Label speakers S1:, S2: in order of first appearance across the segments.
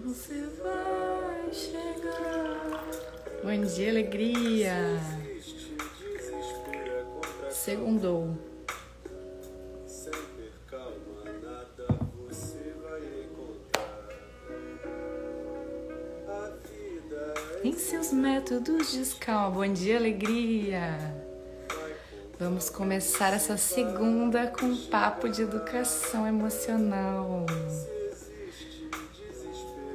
S1: você vai chegar. Bom dia, alegria. Segundou. Em seus métodos de calma. Bom dia, alegria. Vamos começar essa segunda com um papo de educação emocional.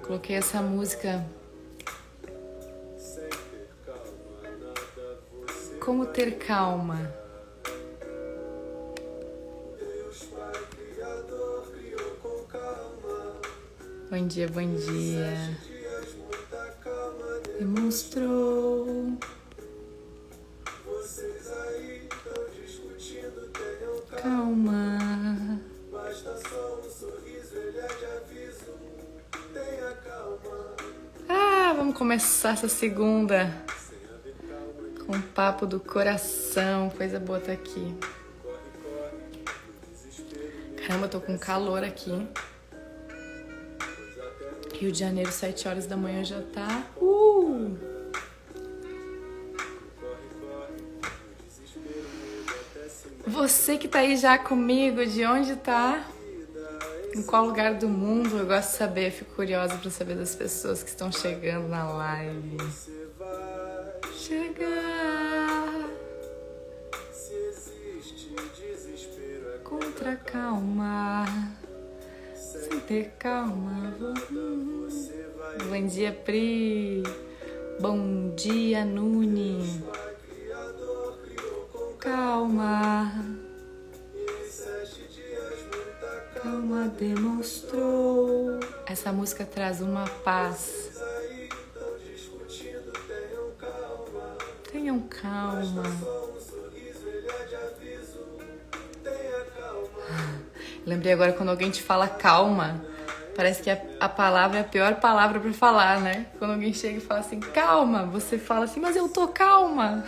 S1: Coloquei essa música Como Ter Calma. Bom dia, bom dia. Demonstrou. Calma. Vamos começar essa segunda com um papo do coração. Coisa boa tá aqui. Caramba, eu tô com calor aqui. Rio de Janeiro, 7 horas da manhã já tá. Você que tá aí já comigo, de onde tá? Em qual lugar do mundo? Eu gosto de saber, fico curiosa pra saber das pessoas que estão chegando na live. Chegar. Contra calma. Sem ter calma. Bom dia, Pri. Bom dia, Nuni. Calma. Calma demonstrou. Essa música traz uma paz. Tenham calma. Lembrei agora quando alguém te fala calma. Parece que a palavra é a pior palavra pra falar, né? Quando alguém chega e fala assim, calma, você fala assim, mas eu tô calma.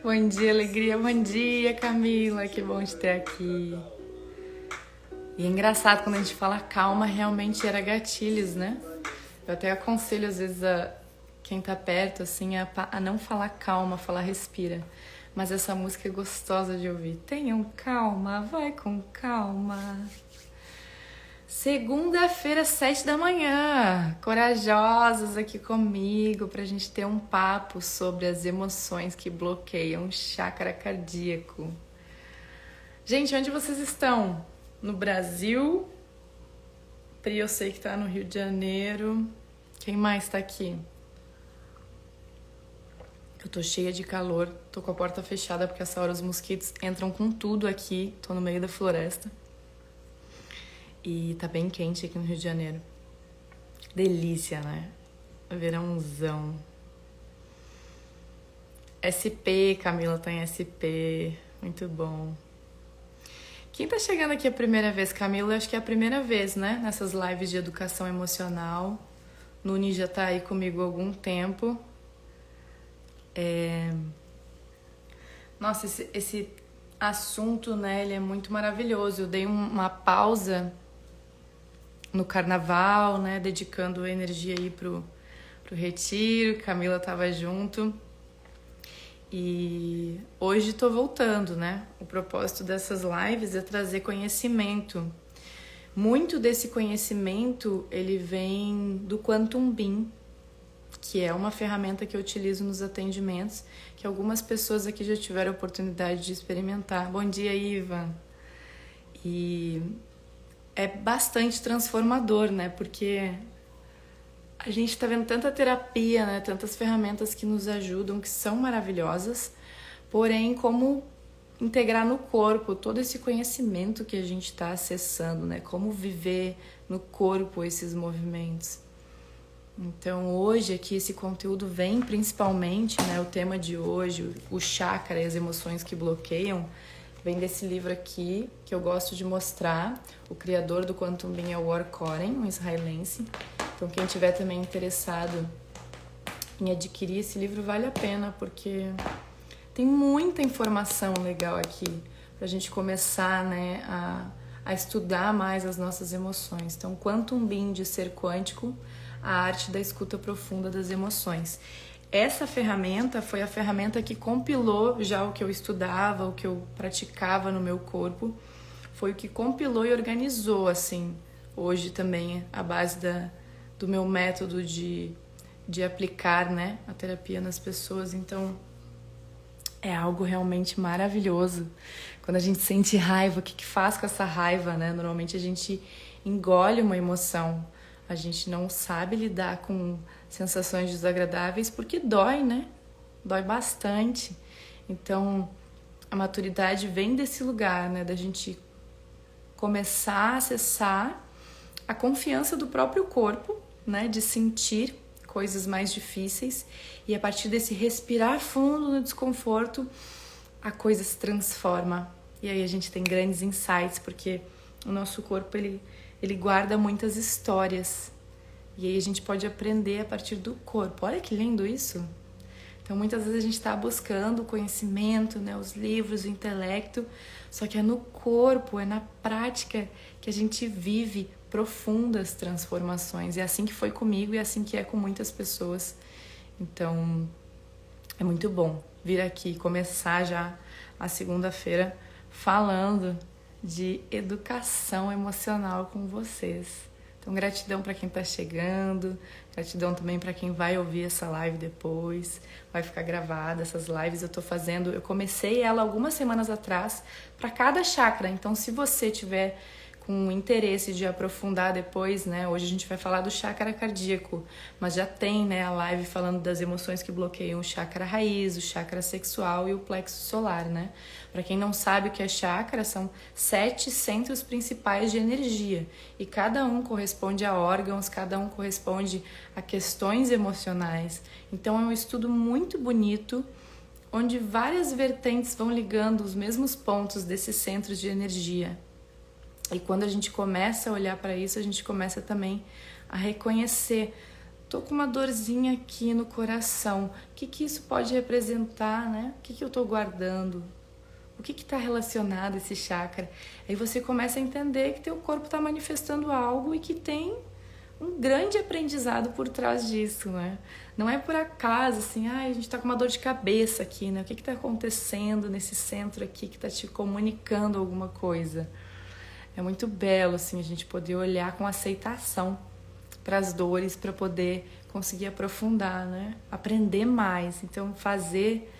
S1: Bom dia, alegria. Bom dia, Camila. Que bom te ter aqui. E é engraçado quando a gente fala calma, realmente gera gatilhos, né? Eu até aconselho às vezes a quem tá perto, assim, a não falar calma, falar respira. Mas essa música é gostosa de ouvir. Tenham calma, vai com calma. Segunda-feira, 7 da manhã, corajosas aqui comigo pra gente ter um papo sobre as emoções que bloqueiam o chakra cardíaco. Gente, onde vocês estão? No Brasil? Pri, eu sei que tá no Rio de Janeiro. Quem mais tá aqui? Eu tô cheia de calor, tô com a porta fechada porque essa hora os mosquitos entram com tudo aqui, tô no meio da floresta. E tá bem quente aqui no Rio de Janeiro. Delícia, né? Verãozão. SP, Camila tá em SP. Muito bom. Quem tá chegando aqui a primeira vez? Camila, acho que é a primeira vez, né? Nessas lives de educação emocional. Nuni já tá aí comigo há algum tempo. Nossa, esse assunto, né? Ele é muito maravilhoso. Eu dei uma pausa no carnaval, né, dedicando energia aí pro retiro, Camila tava junto. E hoje tô voltando, né? O propósito dessas lives é trazer conhecimento. Muito desse conhecimento, ele vem do Quantum Beam, que é uma ferramenta que eu utilizo nos atendimentos, que algumas pessoas aqui já tiveram a oportunidade de experimentar. Bom dia, Iva! E é bastante transformador, né? Porque a gente tá vendo tanta terapia, né? Tantas ferramentas que nos ajudam, que são maravilhosas. Porém, como integrar no corpo todo esse conhecimento que a gente tá acessando, né? Como viver no corpo esses movimentos. Então, hoje aqui esse conteúdo vem principalmente, né? O tema de hoje, o chakra e as emoções que bloqueiam, vem desse livro aqui, que eu gosto de mostrar. O criador do Quantum Beam é o Or Coren, um israelense. Então, quem tiver também interessado em adquirir esse livro, vale a pena, porque tem muita informação legal aqui pra gente começar, né, a a estudar mais as nossas emoções. Então, Quantum Beam de Ser Quântico, a arte da escuta profunda das emoções. Essa ferramenta foi a ferramenta que compilou já o que eu estudava, o que eu praticava no meu corpo. Foi o que compilou e organizou, assim, hoje também, a base do meu método de aplicar, né, a terapia nas pessoas. Então, é algo realmente maravilhoso. Quando a gente sente raiva, o que faz com essa raiva, né? Normalmente a gente engole uma emoção. A gente não sabe lidar com sensações desagradáveis porque dói, né? Dói bastante. Então, a maturidade vem desse lugar, né? Da gente começar a acessar a confiança do próprio corpo, né? De sentir coisas mais difíceis e a partir desse respirar fundo no desconforto, a coisa se transforma. E aí a gente tem grandes insights, porque o nosso corpo, ele guarda muitas histórias. E aí a gente pode aprender a partir do corpo. Olha que lindo isso! Então muitas vezes a gente está buscando o conhecimento, né, os livros, o intelecto, só que é no corpo, é na prática que a gente vive profundas transformações. É assim que foi comigo e é assim que é com muitas pessoas. Então é muito bom vir aqui começar já a segunda-feira falando de educação emocional com vocês. Então, gratidão para quem está chegando, gratidão também para quem vai ouvir essa live depois, vai ficar gravada. Essas lives eu comecei ela algumas semanas atrás para cada chakra. Então, se você tiver com interesse de aprofundar depois, né? Hoje a gente vai falar do chakra cardíaco, mas já tem, né, a live falando das emoções que bloqueiam o chakra raiz, o chakra sexual e o plexo solar, né? Para quem não sabe o que é chakra, são 7 centros principais de energia e cada um corresponde a órgãos, cada um corresponde a questões emocionais. Então é um estudo muito bonito, onde várias vertentes vão ligando os mesmos pontos desses centros de energia. E quando a gente começa a olhar para isso, a gente começa também a reconhecer. Tô com uma dorzinha aqui no coração. O que isso pode representar, né? O que eu tô guardando? O que está relacionado a esse chakra? Aí você começa a entender que teu corpo está manifestando algo e que tem um grande aprendizado por trás disso, né? Não é por acaso, assim, a gente tá com uma dor de cabeça aqui, né? O que tá acontecendo nesse centro aqui que tá te comunicando alguma coisa? É muito belo, assim, a gente poder olhar com aceitação para as dores, para poder conseguir aprofundar, né? Aprender mais. Então, fazer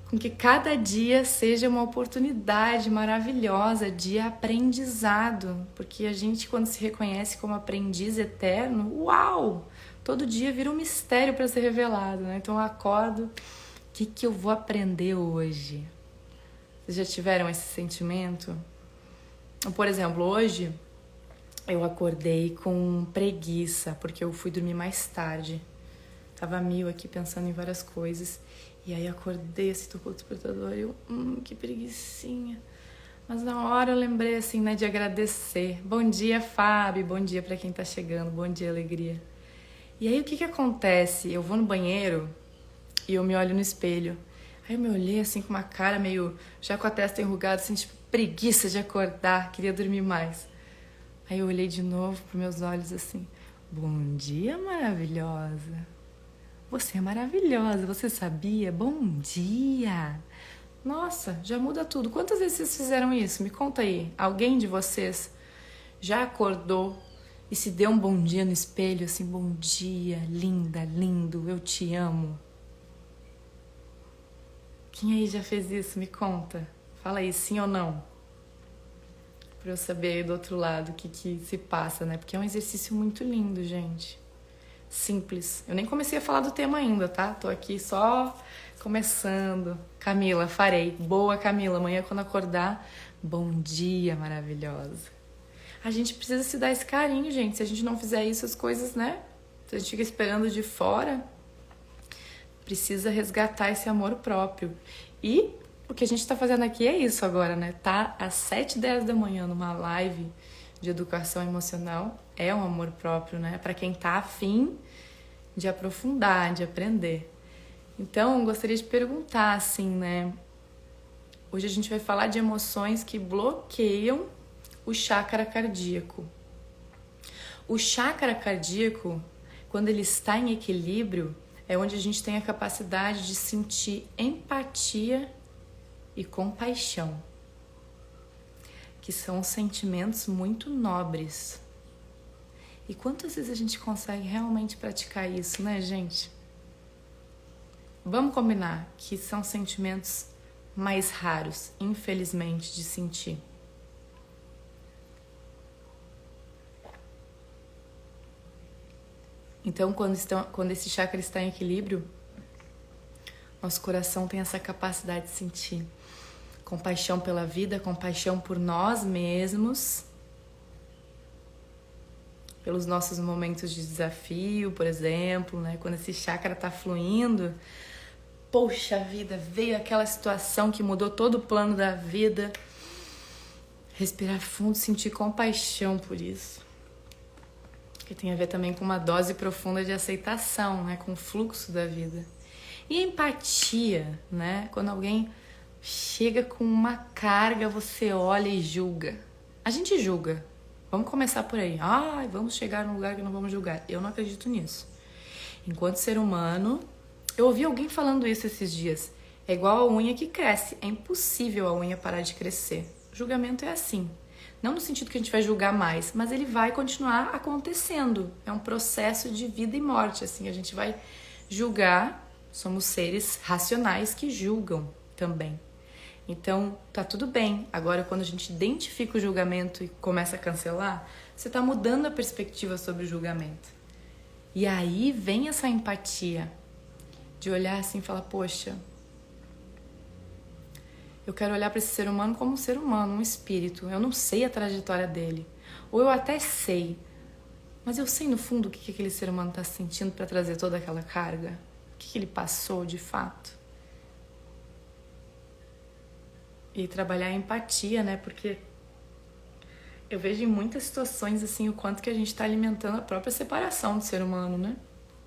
S1: com que cada dia seja uma oportunidade maravilhosa de aprendizado. Porque a gente, quando se reconhece como aprendiz eterno, uau! Todo dia vira um mistério para ser revelado, né? Então, eu acordo, o que eu vou aprender hoje? Vocês já tiveram esse sentimento? Por exemplo, hoje eu acordei com preguiça, porque eu fui dormir mais tarde. Tava mil aqui pensando em várias coisas. E aí acordei, assim, tocou o despertador e eu, que preguicinha. Mas na hora eu lembrei, assim, né, de agradecer. Bom dia, Fábio. Bom dia pra quem tá chegando. Bom dia, alegria. E aí o que acontece? Eu vou no banheiro e eu me olho no espelho. Aí eu me olhei, assim, com uma cara meio, já com a testa enrugada, assim, tipo, preguiça de acordar, queria dormir mais. Aí eu olhei de novo pros meus olhos assim, bom dia, maravilhosa. Você é maravilhosa, você sabia? Bom dia. Nossa, já muda tudo. Quantas vezes vocês fizeram isso? Me conta aí. Alguém de vocês já acordou e se deu um bom dia no espelho, assim, bom dia, linda, lindo, eu te amo. Quem aí já fez isso? Me conta. Fala aí, sim ou não? Pra eu saber aí do outro lado o que se passa, né? Porque é um exercício muito lindo, gente. Simples. Eu nem comecei a falar do tema ainda, tá? Tô aqui só começando. Camila, farei. Boa, Camila. Amanhã quando acordar, bom dia, maravilhosa. A gente precisa se dar esse carinho, gente. Se a gente não fizer isso, as coisas, né? Se a gente fica esperando de fora, precisa resgatar esse amor próprio. E o que a gente tá fazendo aqui é isso agora, né? Tá às 7h10 da manhã numa live de educação emocional. É um amor próprio, né? Para quem tá afim de aprofundar, de aprender. Então, gostaria de perguntar, assim, né? Hoje a gente vai falar de emoções que bloqueiam o chakra cardíaco. O chakra cardíaco, quando ele está em equilíbrio, é onde a gente tem a capacidade de sentir empatia e compaixão, que são sentimentos muito nobres. E quantas vezes a gente consegue realmente praticar isso, né, gente? Vamos combinar que são sentimentos mais raros, infelizmente, de sentir. Então, quando esse chakra está em equilíbrio, nosso coração tem essa capacidade de sentir compaixão pela vida, compaixão por nós mesmos, pelos nossos momentos de desafio, por exemplo, né? Quando esse chakra está fluindo, poxa vida, veio aquela situação que mudou todo o plano da vida. Respirar fundo, sentir compaixão por isso. Que tem a ver também com uma dose profunda de aceitação, né? Com o fluxo da vida. E empatia, né? Quando alguém chega com uma carga, você olha e julga. A gente julga. Vamos começar por aí. Vamos chegar num lugar que não vamos julgar. Eu não acredito nisso. Enquanto ser humano, eu ouvi alguém falando isso esses dias. É igual a unha que cresce. É impossível a unha parar de crescer. O julgamento é assim. Não no sentido que a gente vai julgar mais, mas ele vai continuar acontecendo. É um processo de vida e morte, assim. A gente vai julgar. Somos seres racionais que julgam também. Então, tá tudo bem. Agora, quando a gente identifica o julgamento e começa a cancelar, você tá mudando a perspectiva sobre o julgamento. E aí vem essa empatia de olhar assim e falar, poxa, eu quero olhar para esse ser humano como um ser humano, um espírito. Eu não sei a trajetória dele. Ou eu até sei, mas eu sei no fundo o que aquele ser humano tá sentindo para trazer toda aquela carga. O que ele passou de fato. E trabalhar a empatia, né? Porque eu vejo em muitas situações, assim, o quanto que a gente tá alimentando a própria separação do ser humano, né?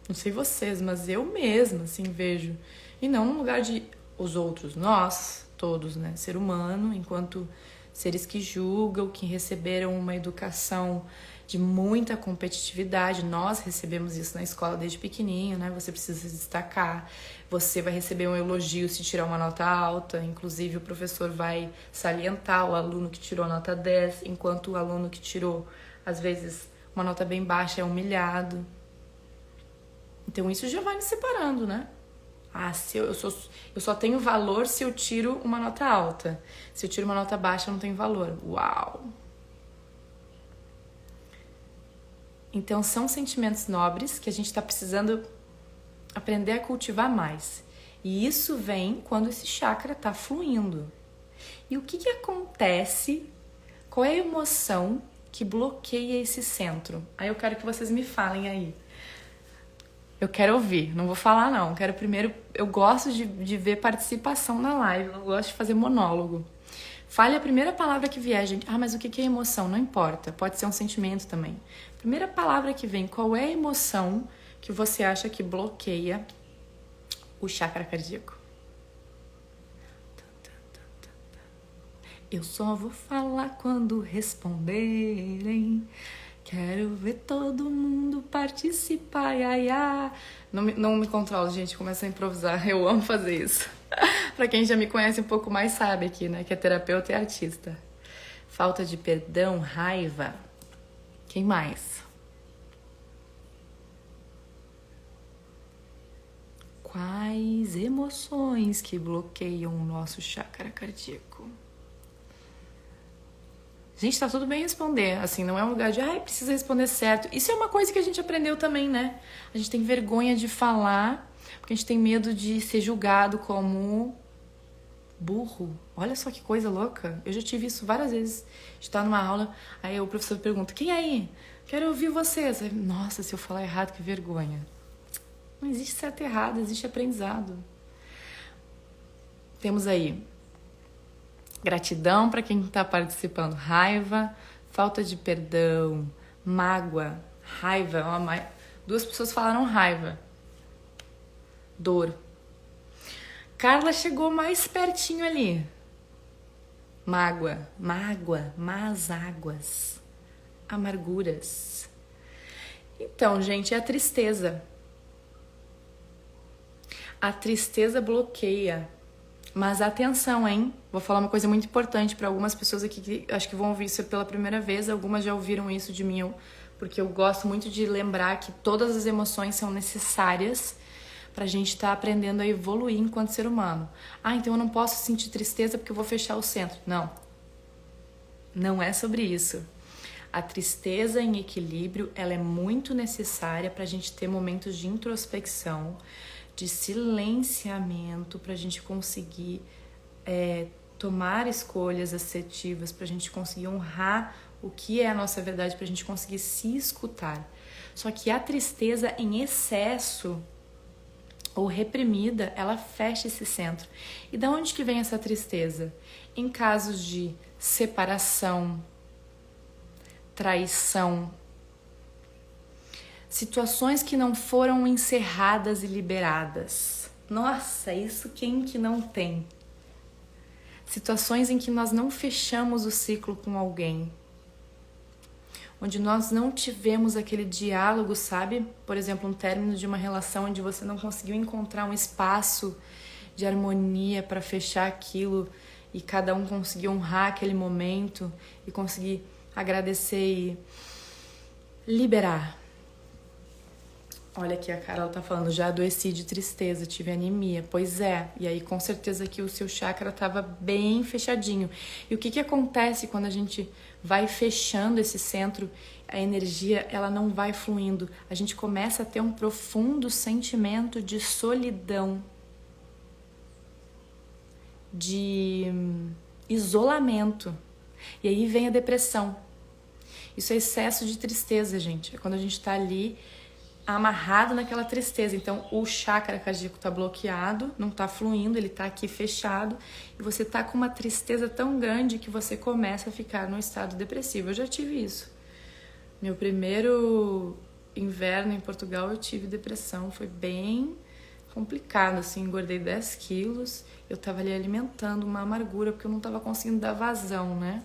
S1: Não sei vocês, mas eu mesma, assim, vejo. E não no lugar de os outros, nós, todos, né? Ser humano, enquanto seres que julgam, que receberam uma educação de muita competitividade. Nós recebemos isso na escola desde pequenininho, né? Você precisa se destacar, você vai receber um elogio se tirar uma nota alta, inclusive o professor vai salientar o aluno que tirou nota 10, enquanto o aluno que tirou, às vezes, uma nota bem baixa é humilhado. Então isso já vai me separando, né? Se eu só tenho valor se eu tiro uma nota alta. Se eu tiro uma nota baixa, eu não tenho valor. Uau! Então, são sentimentos nobres que a gente está precisando aprender a cultivar mais. E isso vem quando esse chakra está fluindo. E o que acontece? Qual é a emoção que bloqueia esse centro? Aí eu quero que vocês me falem aí. Eu quero ouvir, não vou falar não. Quero primeiro, eu gosto de ver participação na live, eu não gosto de fazer monólogo. Fale a primeira palavra que vier, gente. Mas o que é emoção? Não importa, pode ser um sentimento também. Primeira palavra que vem, qual é a emoção que você acha que bloqueia o chakra cardíaco? Eu só vou falar quando responderem. Quero ver todo mundo participar, ia. Não me controlo, gente, começo a improvisar. Eu amo fazer isso. Pra quem já me conhece um pouco mais sabe aqui, né? Que é terapeuta e artista. Falta de perdão, raiva. Quem mais? Quais emoções que bloqueiam o nosso chakra cardíaco? Gente, tá tudo bem responder, assim, não é um lugar de, precisa responder certo. Isso é uma coisa que a gente aprendeu também, né? A gente tem vergonha de falar, porque a gente tem medo de ser julgado como burro. Olha só que coisa louca. Eu já tive isso várias vezes. A gente tá numa aula, aí o professor pergunta, quem aí? Quero ouvir vocês. Nossa, se eu falar errado, que vergonha. Não existe certo e errado, existe aprendizado. Temos aí gratidão para quem está participando, raiva, falta de perdão, mágoa, raiva. Duas pessoas falaram raiva, dor. Carla chegou mais pertinho ali. mágoa, más águas, amarguras. Então, gente, é a tristeza. A tristeza bloqueia. Mas atenção, hein? Vou falar uma coisa muito importante para algumas pessoas aqui que acho que vão ouvir isso pela primeira vez. Algumas já ouviram isso de mim, porque eu gosto muito de lembrar que todas as emoções são necessárias pra gente estar aprendendo a evoluir enquanto ser humano. Ah, então eu não posso sentir tristeza porque eu vou fechar o centro. Não. Não é sobre isso. A tristeza em equilíbrio, ela é muito necessária pra gente ter momentos de introspecção, de silenciamento, pra gente conseguir tomar escolhas assertivas, pra gente conseguir honrar o que é a nossa verdade, pra gente conseguir se escutar. Só que a tristeza em excesso ou reprimida, ela fecha esse centro. E da onde que vem essa tristeza? Em casos de separação, traição, situações que não foram encerradas e liberadas. Nossa, isso quem que não tem? Situações em que nós não fechamos o ciclo com alguém, onde nós não tivemos aquele diálogo, sabe? Por exemplo, um término de uma relação onde você não conseguiu encontrar um espaço de harmonia para fechar aquilo e cada um conseguir honrar aquele momento e conseguir agradecer e liberar. Olha aqui, a Carol tá falando, já adoeci de tristeza, tive anemia. Pois é, e aí com certeza que o seu chakra tava bem fechadinho. E o que acontece quando a gente vai fechando esse centro? A energia, ela não vai fluindo. A gente começa a ter um profundo sentimento de solidão, de isolamento. E aí vem a depressão. Isso é excesso de tristeza, gente. É quando a gente tá ali amarrado naquela tristeza. Então o chakra cardíaco tá bloqueado, não tá fluindo, ele tá aqui fechado e você tá com uma tristeza tão grande que você começa a ficar num estado depressivo. Eu já tive isso. Meu primeiro inverno em Portugal eu tive depressão, foi bem complicado, assim, engordei 10 quilos, eu tava ali alimentando uma amargura porque eu não tava conseguindo dar vazão, né?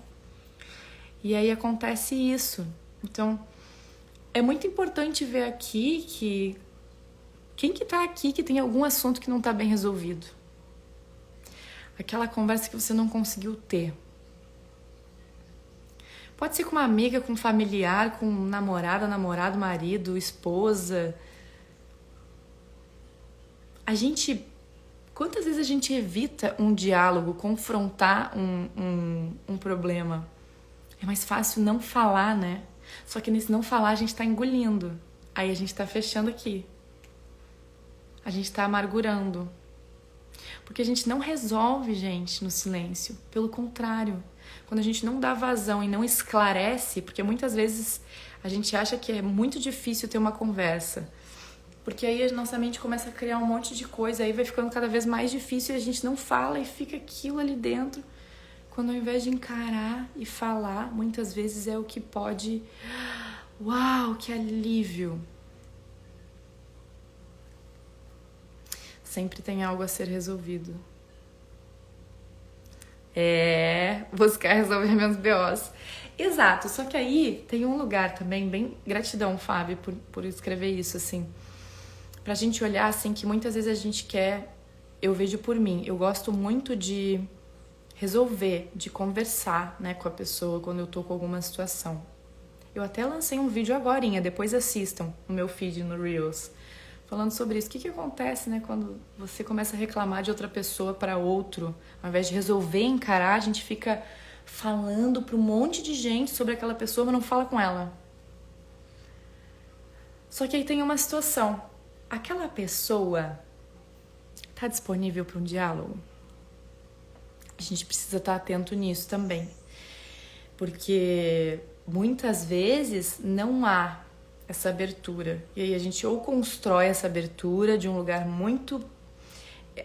S1: E aí acontece isso. Então é muito importante ver aqui que quem que tá aqui que tem algum assunto que não tá bem resolvido. Aquela conversa que você não conseguiu ter. Pode ser com uma amiga, com um familiar, com namorada, namorado, marido, esposa. Quantas vezes a gente evita um diálogo, confrontar um problema? É mais fácil não falar, né? Só que nesse não falar a gente tá engolindo. Aí a gente tá fechando aqui. A gente tá amargurando. Porque a gente não resolve, gente, no silêncio. Pelo contrário. Quando a gente não dá vazão e não esclarece, porque muitas vezes a gente acha que é muito difícil ter uma conversa. Porque aí a nossa mente começa a criar um monte de coisa, aí vai ficando cada vez mais difícil e a gente não fala e fica aquilo ali dentro. Quando ao invés de encarar e falar, muitas vezes é o que pode... Uau, que alívio! Sempre tem algo a ser resolvido. Buscar resolver meus BOs. Exato, só que aí tem um lugar também, bem... Gratidão, Fábio, por escrever isso, assim. Pra gente olhar, assim, que muitas vezes a gente quer... Eu vejo por mim, eu gosto muito de resolver, de conversar, né, com a pessoa quando eu tô com alguma situação. Eu até lancei um vídeo agorinha, depois assistam no meu feed no Reels, falando sobre isso. O que acontece, né, quando você começa a reclamar de outra pessoa para outro, ao invés de resolver, encarar, a gente fica falando para um monte de gente sobre aquela pessoa, mas não fala com ela. Só que aí tem uma situação. Aquela pessoa tá disponível para um diálogo? A gente precisa estar atento nisso também. Porque muitas vezes não há essa abertura. E aí a gente ou constrói essa abertura de um lugar muito...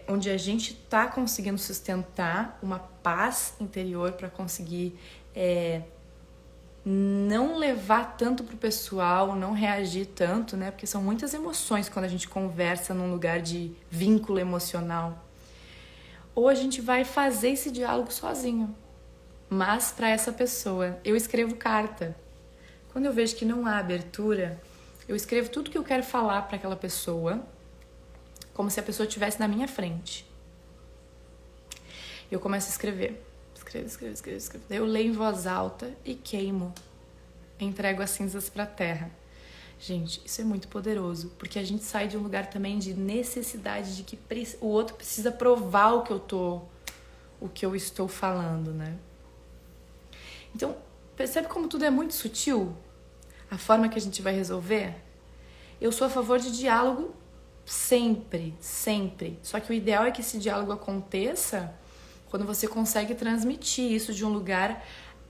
S1: onde a gente tá conseguindo sustentar uma paz interior para conseguir não levar tanto pro pessoal, não reagir tanto, né? Porque são muitas emoções quando a gente conversa num lugar de vínculo emocional. Ou a gente vai fazer esse diálogo sozinho. mas para essa pessoa. Eu escrevo carta. Quando eu vejo que não há abertura, eu escrevo tudo que eu quero falar para aquela pessoa, como se a pessoa estivesse na minha frente. Eu começo a escrever. Escrevo. Daí eu leio em voz alta e queimo. Entrego as cinzas para a terra. Gente, isso é muito poderoso, porque a gente sai de um lugar também de necessidade de que o outro precisa provar o que eu estou falando, né? Então, percebe como tudo é muito sutil? A forma que a gente vai resolver? Eu sou a favor de diálogo sempre. Só que o ideal é que esse diálogo aconteça quando você consegue transmitir isso de um lugar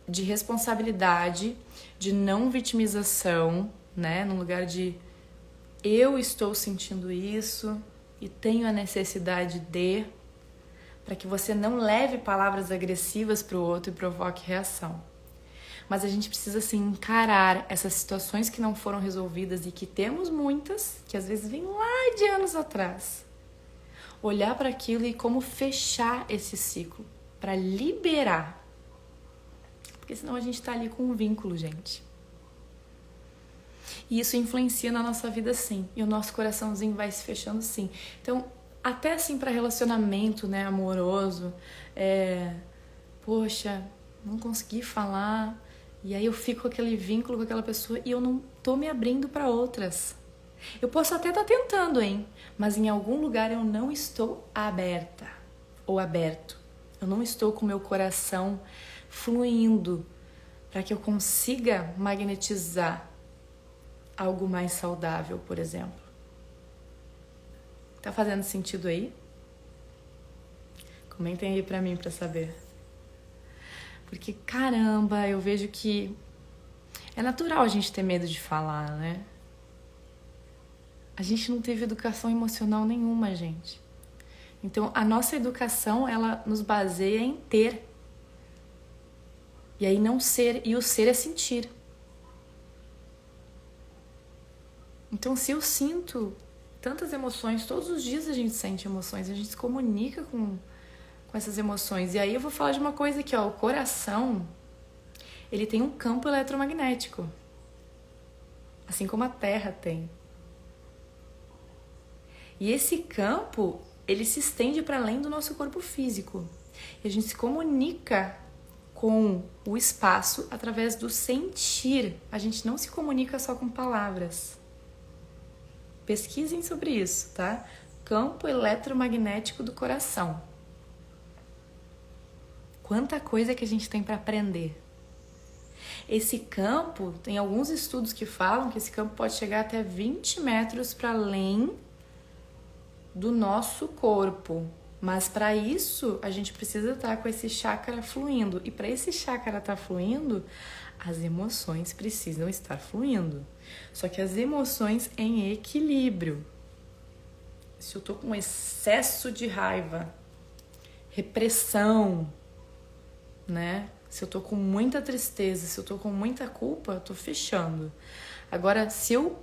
S1: de responsabilidade, de não vitimização, né? Num lugar de eu estou sentindo isso e tenho a necessidade de, para que você não leve palavras agressivas para o outro e provoque reação. Mas a gente precisa, assim, encarar essas situações que não foram resolvidas e que temos muitas, que às vezes vêm lá de anos atrás. Olhar para aquilo e como fechar esse ciclo, para liberar. Porque senão a gente tá ali com um vínculo, gente. E isso influencia na nossa vida, sim. E o nosso coraçãozinho vai se fechando, sim. Então, até assim para relacionamento, né, amoroso, poxa, não consegui falar, e aí eu fico com aquele vínculo com aquela pessoa e eu não tô me abrindo para outras. Eu posso até estar tentando, hein? Mas em algum lugar eu não estou aberta ou aberto. Eu não estou com o meu coração fluindo para que eu consiga magnetizar algo mais saudável, por exemplo. Tá fazendo sentido aí? Comentem aí pra mim pra saber. Porque, caramba, eu vejo que é natural a gente ter medo de falar, né? A gente não teve educação emocional nenhuma, gente. Então, a nossa educação, ela nos baseia em ter. E aí não ser, e o ser é sentir. Então, se eu sinto tantas emoções, todos os dias a gente sente emoções, a gente se comunica com essas emoções. E aí eu vou falar de uma coisa aqui, ó, o coração, ele tem um campo eletromagnético, assim como a Terra tem. E esse campo, ele se estende para além do nosso corpo físico. E a gente se comunica com o espaço através do sentir. A gente não se comunica só com palavras. Pesquisem sobre isso, tá? Campo eletromagnético do coração. Quanta coisa que a gente tem para aprender. Esse campo, tem alguns estudos que falam que esse campo pode chegar até 20 metros para além do nosso corpo. Mas para isso, a gente precisa estar com esse chakra fluindo. E para esse chakra estar fluindo, as emoções precisam estar fluindo. Só que as emoções em equilíbrio. Se eu tô com excesso de raiva, repressão, né? Se eu tô com muita tristeza, se eu tô com muita culpa, eu tô fechando. Agora, se eu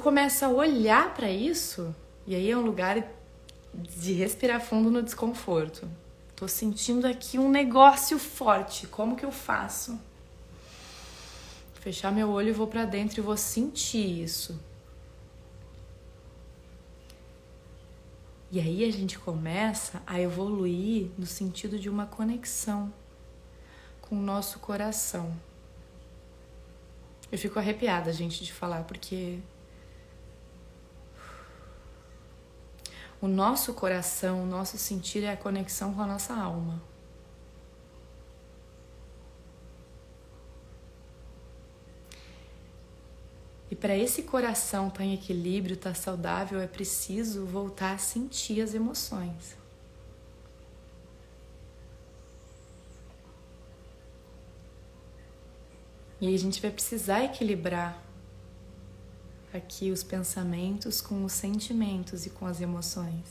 S1: começo a olhar para isso, e aí é um lugar de respirar fundo no desconforto. Tô sentindo aqui um negócio forte. Como que eu faço? Fechar meu olho e vou para dentro e vou sentir isso. E aí a gente começa a evoluir no sentido de uma conexão com o nosso coração. Eu fico arrepiada, gente, de falar, porque o nosso coração, o nosso sentir é a conexão com a nossa alma. E para esse coração estar em equilíbrio, estar saudável, é preciso voltar a sentir as emoções. E aí a gente vai precisar equilibrar aqui os pensamentos com os sentimentos e com as emoções.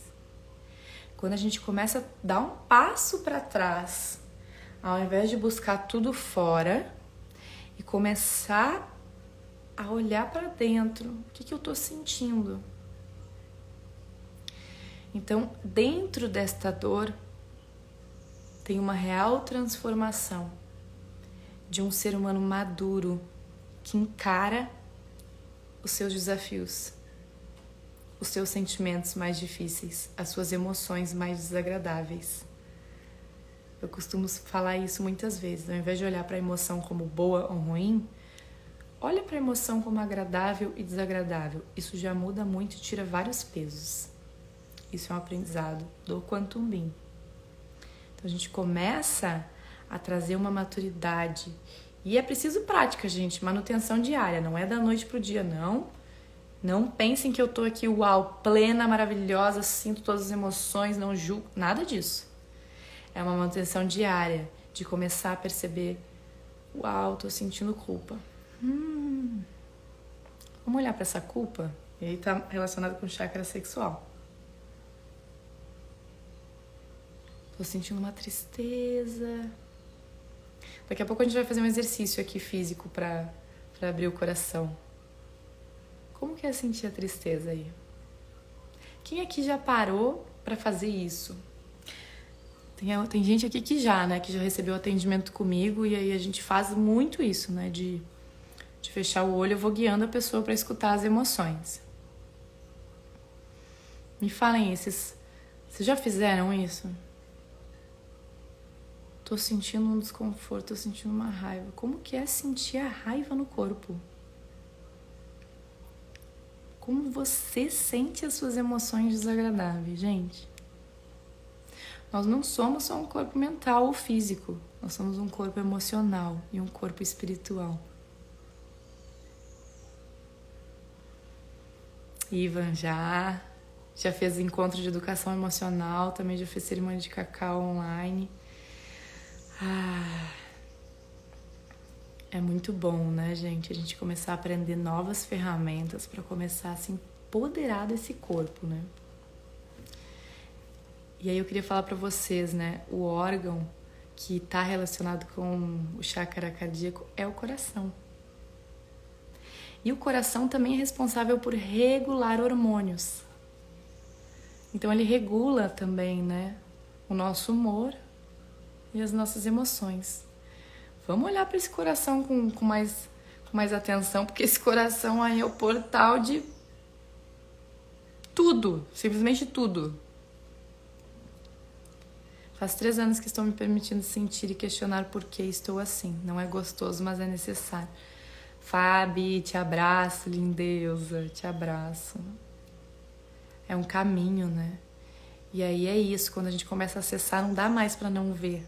S1: Quando a gente começa a dar um passo para trás, ao invés de buscar tudo fora e começar a olhar para dentro, o que eu tô sentindo? Então, dentro desta dor, tem uma real transformação de um ser humano maduro que encara os seus desafios, os seus sentimentos mais difíceis, as suas emoções mais desagradáveis. Eu costumo falar isso muitas vezes. Ao invés de olhar para a emoção como boa ou ruim, olha para a emoção como agradável e desagradável. Isso já muda muito e tira vários pesos. Isso é um aprendizado do Quantum Beam. Então a gente começa a trazer uma maturidade. E é preciso prática, gente. Manutenção diária. Não é da noite pro dia, não. Não pensem que eu tô aqui, uau, plena, maravilhosa, sinto todas as emoções, não julgo. Nada disso. É uma manutenção diária de começar a perceber, uau, tô sentindo culpa. Vamos olhar para essa culpa? E aí tá relacionado com o chakra sexual. Tô sentindo uma tristeza. Daqui a pouco a gente vai fazer um exercício aqui físico para abrir o coração. Como que é sentir a tristeza aí? Quem aqui já parou para fazer isso? Tem gente aqui que já, né? Que já recebeu atendimento comigo e aí a gente faz muito isso, né? De fechar o olho, eu vou guiando a pessoa para escutar as emoções. Me falem vocês já fizeram isso? Tô sentindo um desconforto, tô sentindo uma raiva. Como que é sentir a raiva no corpo? Como você sente as suas emoções desagradáveis, gente? Nós não somos só um corpo mental ou físico. Nós somos um corpo emocional e um corpo espiritual. Ivan já fez encontro de educação emocional, também já fez cerimônia de cacau online. É muito bom, né, gente? A gente começar a aprender novas ferramentas para começar a se empoderar desse corpo, né? E aí eu queria falar para vocês, né? O órgão que está relacionado com o chakra cardíaco é o coração. E o coração também é responsável por regular hormônios. Então ele regula também, né? O nosso humor e as nossas emoções. Vamos olhar para esse coração com mais atenção, porque esse coração aí é o portal de tudo, simplesmente tudo. Faz 3 anos que estou me permitindo sentir e questionar por que estou assim. Não é gostoso, mas é necessário. Fabi, te abraço, lindeusa, te abraço. É um caminho, né? E aí é isso, quando a gente começa a acessar, não dá mais para não ver.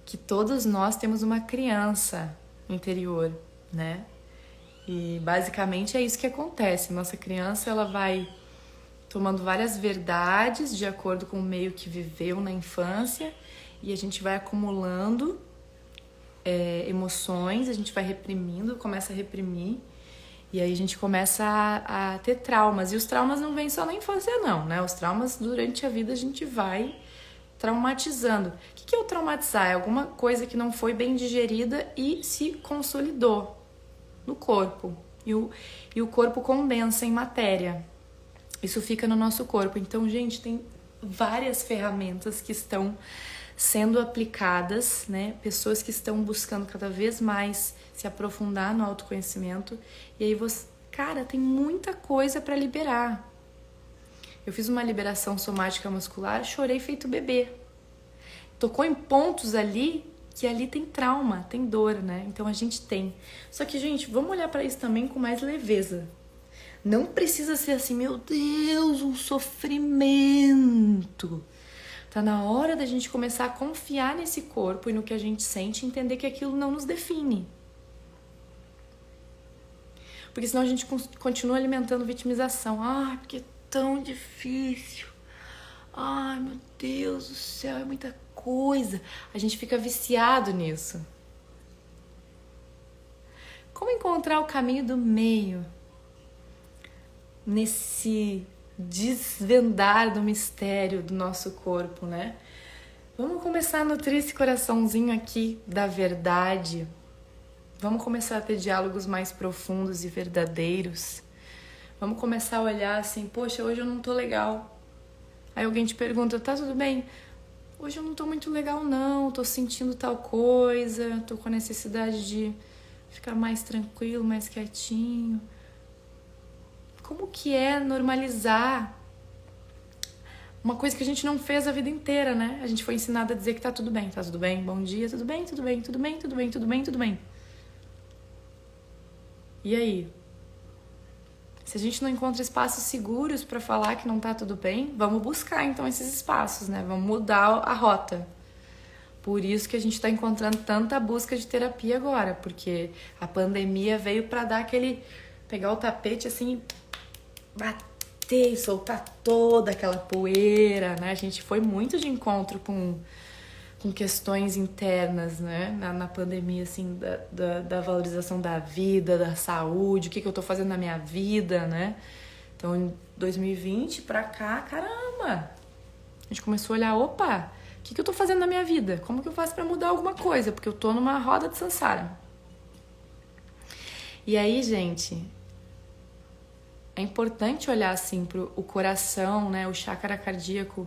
S1: Que todos nós temos uma criança interior, né? E basicamente é isso que acontece. Nossa criança, ela vai tomando várias verdades de acordo com o meio que viveu na infância e a gente vai acumulando emoções, a gente vai reprimindo, começa a reprimir e aí a gente começa a ter traumas. E os traumas não vêm só na infância não, né? Os traumas durante a vida a gente vai traumatizando. O que é o traumatizar? É alguma coisa que não foi bem digerida e se consolidou no corpo. E o corpo condensa em matéria. Isso fica no nosso corpo. Então, gente, tem várias ferramentas que estão sendo aplicadas, né? Pessoas que estão buscando cada vez mais se aprofundar no autoconhecimento. E aí cara, tem muita coisa para liberar. Eu fiz uma liberação somática muscular, chorei feito bebê. Tocou em pontos ali que ali tem trauma, tem dor, né? Então a gente tem. Só que, gente, vamos olhar para isso também com mais leveza. Não precisa ser assim, meu Deus, um sofrimento. Tá na hora da gente começar a confiar nesse corpo e no que a gente sente e entender que aquilo não nos define. Porque senão a gente continua alimentando vitimização. Ai, porque é tão difícil. Ai, meu Deus do céu, é muita coisa. A gente fica viciado nisso. Como encontrar o caminho do meio nesse desvendar do mistério do nosso corpo, né? Vamos começar a nutrir esse coraçãozinho aqui da verdade. Vamos começar a ter diálogos mais profundos e verdadeiros. Vamos começar a olhar assim, poxa, hoje eu não tô legal. Aí alguém te pergunta, tá tudo bem? hoje eu não tô muito legal não, tô sentindo tal coisa, tô com a necessidade de ficar mais tranquilo, mais quietinho. Como que é normalizar uma coisa que a gente não fez a vida inteira, né? A gente foi ensinado a dizer que tá tudo bem, bom dia, tudo bem, tudo bem, tudo bem, tudo bem, tudo bem, tudo bem. E aí? Se a gente não encontra espaços seguros para falar que não tá tudo bem, vamos buscar então esses espaços, né? Vamos mudar a rota. Por isso que a gente tá encontrando tanta busca de terapia agora, porque a pandemia veio para dar aquele... pegar o tapete assim, bater e soltar toda aquela poeira, né? A gente foi muito de encontro com questões internas, né? Na pandemia, assim, da valorização da vida, da saúde, o que eu tô fazendo na minha vida, né? Então, em 2020 pra cá, caramba! A gente começou a olhar, opa, o que eu tô fazendo na minha vida? Como que eu faço pra mudar alguma coisa? Porque eu tô numa roda de samsara. E aí, gente... é importante olhar assim pro o coração, né, o chakra cardíaco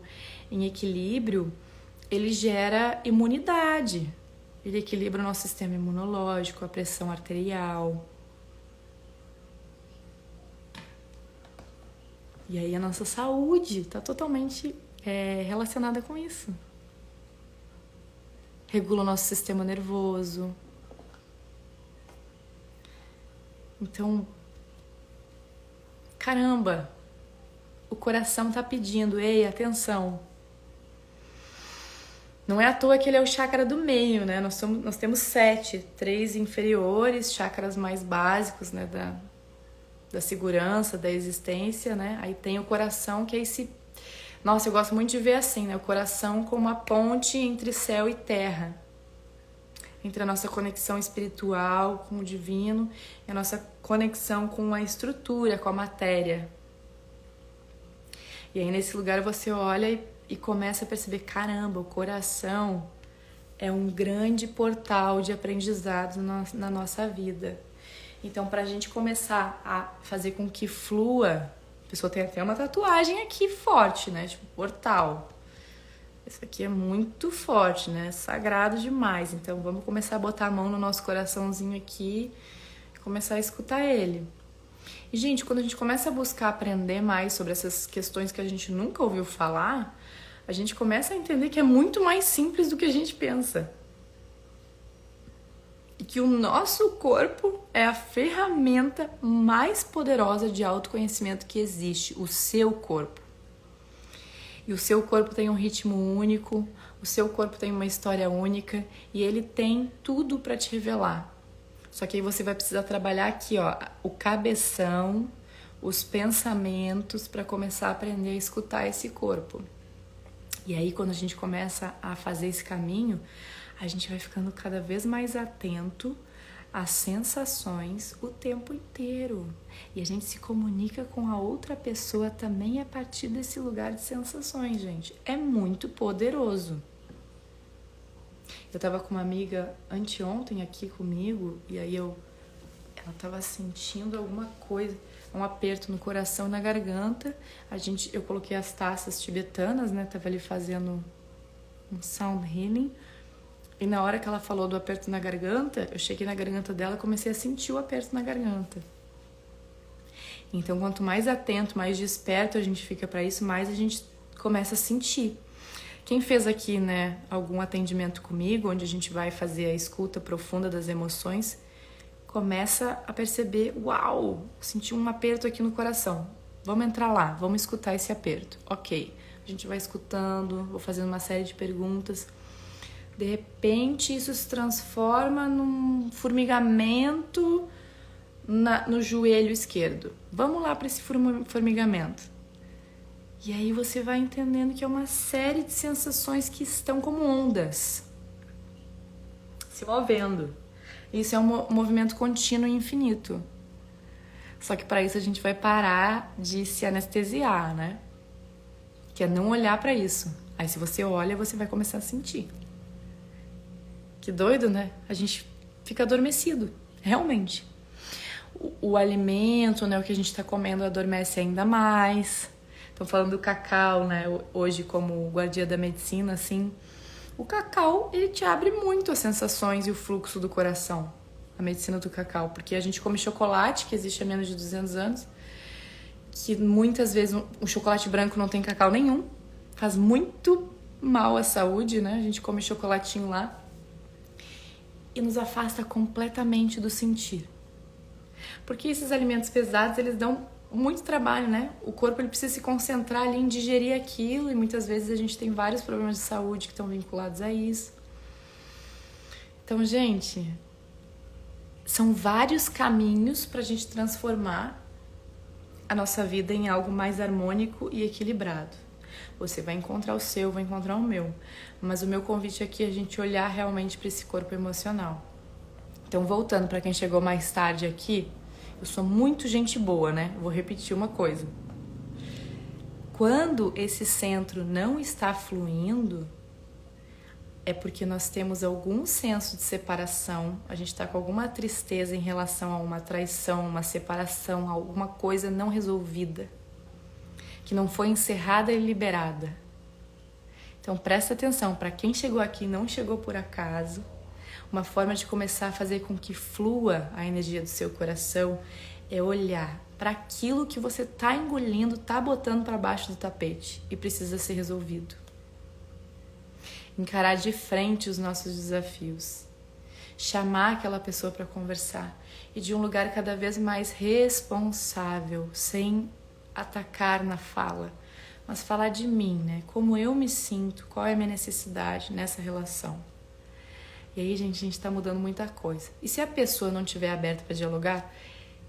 S1: em equilíbrio, ele gera imunidade. Ele equilibra o nosso sistema imunológico, a pressão arterial. E aí a nossa saúde está totalmente relacionada com isso. Regula o nosso sistema nervoso. Então, caramba, o coração tá pedindo, ei, atenção. Não é à toa que ele é o chakra do meio, né? Nós temos 7, 3 inferiores, chakras mais básicos, né? Da segurança, da existência, né? Aí tem o coração, que é esse... Nossa, eu gosto muito de ver assim, né? O coração como uma ponte entre céu e terra. Entre a nossa conexão espiritual com o divino e a nossa conexão com a estrutura, com a matéria. E aí nesse lugar você olha e começa a perceber, caramba, o coração é um grande portal de aprendizado na nossa vida. Então, para a gente começar a fazer com que flua, a pessoa tem até uma tatuagem aqui forte, né? Tipo, portal. Isso aqui é muito forte, né? Sagrado demais. Então, vamos começar a botar a mão no nosso coraçãozinho aqui e começar a escutar ele. E, gente, quando a gente começa a buscar aprender mais sobre essas questões que a gente nunca ouviu falar, a gente começa a entender que é muito mais simples do que a gente pensa. E que o nosso corpo é a ferramenta mais poderosa de autoconhecimento que existe, o seu corpo. E o seu corpo tem um ritmo único, o seu corpo tem uma história única e ele tem tudo para te revelar. Só que aí você vai precisar trabalhar aqui, ó, o cabeção, os pensamentos para começar a aprender a escutar esse corpo. E aí quando a gente começa a fazer esse caminho, a gente vai ficando cada vez mais atento às sensações o tempo inteiro. E a gente se comunica com a outra pessoa também a partir desse lugar de sensações, gente. É muito poderoso. Eu tava com uma amiga anteontem aqui comigo, e aí ela tava sentindo alguma coisa, um aperto no coração e na garganta. Eu coloquei as taças tibetanas, né? Tava ali fazendo um sound healing. E na hora que ela falou do aperto na garganta, eu cheguei na garganta dela e comecei a sentir o aperto na garganta. Então, quanto mais atento, mais desperto a gente fica para isso, mais a gente começa a sentir. Quem fez aqui, né, algum atendimento comigo, onde a gente vai fazer a escuta profunda das emoções, começa a perceber, uau, senti um aperto aqui no coração. Vamos entrar lá, vamos escutar esse aperto. Ok, a gente vai escutando, vou fazendo uma série de perguntas. De repente, isso se transforma num formigamento no joelho esquerdo. Vamos lá para esse formigamento. E aí você vai entendendo que é uma série de sensações que estão como ondas, se movendo. Isso é um movimento contínuo e infinito. Só que para isso a gente vai parar de se anestesiar, né? Que é não olhar para isso. Aí se você olha, você vai começar a sentir. Que doido, né? A gente fica adormecido, realmente. O alimento, né, o que a gente está comendo adormece ainda mais. Tô falando do cacau, né? Hoje como guardiã da medicina, assim. O cacau, ele te abre muito as sensações e o fluxo do coração. A medicina do cacau. Porque a gente come chocolate, que existe há menos de 200 anos. Que muitas vezes o chocolate branco não tem cacau nenhum. Faz muito mal à saúde, né? A gente come chocolatinho lá. E nos afasta completamente do sentir. Porque esses alimentos pesados, eles dão muito trabalho, né? O corpo ele precisa se concentrar ali em digerir aquilo e muitas vezes a gente tem vários problemas de saúde que estão vinculados a isso. Então, gente, são vários caminhos para a gente transformar a nossa vida em algo mais harmônico e equilibrado. Você vai encontrar o seu, vai encontrar o meu. Mas o meu convite aqui é a gente olhar realmente para esse corpo emocional. Então, voltando para quem chegou mais tarde aqui, eu sou muito gente boa, né? Vou repetir uma coisa. Quando esse centro não está fluindo, é porque nós temos algum senso de separação, a gente está com alguma tristeza em relação a uma traição, uma separação, alguma coisa não resolvida, que não foi encerrada e liberada. Então presta atenção, para quem chegou aqui e não chegou por acaso, uma forma de começar a fazer com que flua a energia do seu coração é olhar para aquilo que você está engolindo, está botando para baixo do tapete e precisa ser resolvido. Encarar de frente os nossos desafios. Chamar aquela pessoa para conversar e de um lugar cada vez mais responsável, sem atacar na fala, mas falar de mim, né? Como eu me sinto, qual é a minha necessidade nessa relação. E aí, gente, a gente tá mudando muita coisa. E se a pessoa não estiver aberta para dialogar,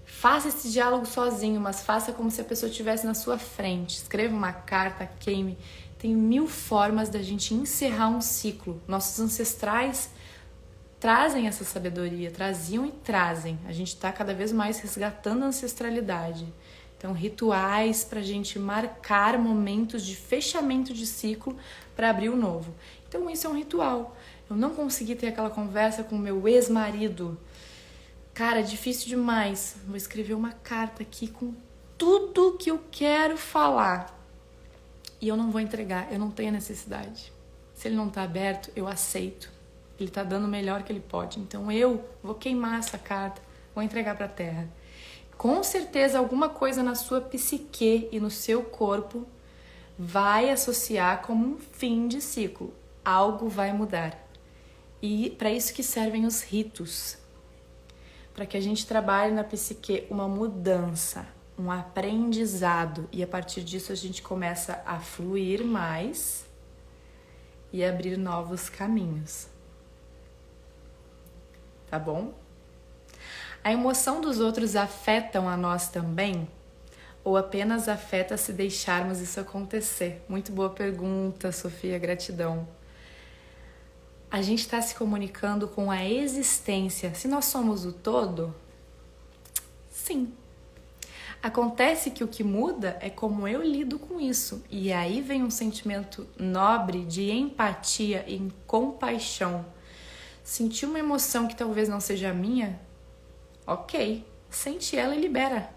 S1: faça esse diálogo sozinho, mas faça como se a pessoa estivesse na sua frente. Escreva uma carta, queime. Tem 1000 formas da gente encerrar um ciclo. Nossos ancestrais trazem essa sabedoria, traziam e trazem. A gente tá cada vez mais resgatando a ancestralidade. Então, rituais pra gente marcar momentos de fechamento de ciclo para abrir o novo. Então, isso é um ritual. Eu não consegui ter aquela conversa com o meu ex-marido. Cara, difícil demais. Vou escrever uma carta aqui com tudo que eu quero falar. E eu não vou entregar, eu não tenho necessidade. Se ele não tá aberto, eu aceito. Ele tá dando o melhor que ele pode. Então eu vou queimar essa carta, vou entregar pra terra. Com certeza alguma coisa na sua psique e no seu corpo vai associar como um fim de ciclo. Algo vai mudar. E para isso que servem os ritos. Para que a gente trabalhe na psique uma mudança, um aprendizado. E a partir disso a gente começa a fluir mais e abrir novos caminhos. Tá bom? A emoção dos outros afetam a nós também? Ou apenas afeta se deixarmos isso acontecer? Muito boa pergunta, Sofia, gratidão. A gente está se comunicando com a existência. Se nós somos o todo, sim. Acontece que o que muda é como eu lido com isso. E aí vem um sentimento nobre de empatia e compaixão. Sentir uma emoção que talvez não seja minha, ok, sente ela e libera.